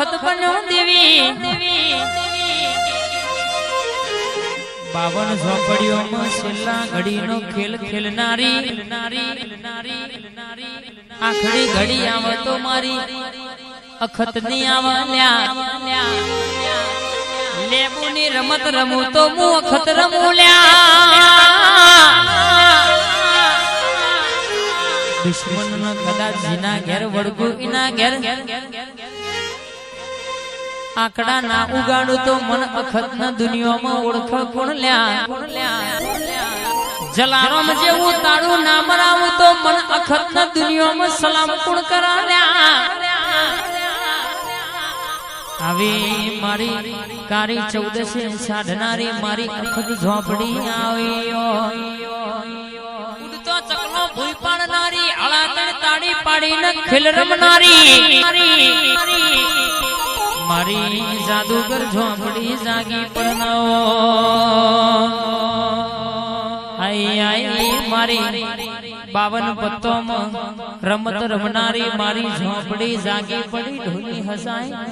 અખત બન્યો દેવી 52 ઝોપડીઓમાં છેલ્લા ઘડીનો ખેલ ખેલનારી આખરી ઘડી આવે તો મારી અખત ની આવલ્યા લેબુની રમત રમું તો હું અખત રમું લ્યા દુશ્મન ન કદાચ જીના ઘેર વળગું ઇના ઘેર આંકડા ના ઉગાડું તો મન અખત ના દુનિયામાં ઓળખ કોણ લ્યા જલારામ જેવું તાળું ના મરાવું તો મન અખત ના દુનિયામાં સલામ કોણ કરા લ્યા આવી મારી કારી 14 સાધનારી મારી અખત ઝોપડી આવી ઉડતો ચકલો ભૂઈ પાડનારી આળા તાળી પાડીને ખેલ રમનારી મારી જાદુગર ઝોપડી જાગી પડનાઓ આઈ આઈ મારી 52 પત્તોમાં રમત રમનારી મારી ઝોપડી જાગી પડી ઢોલી હસાય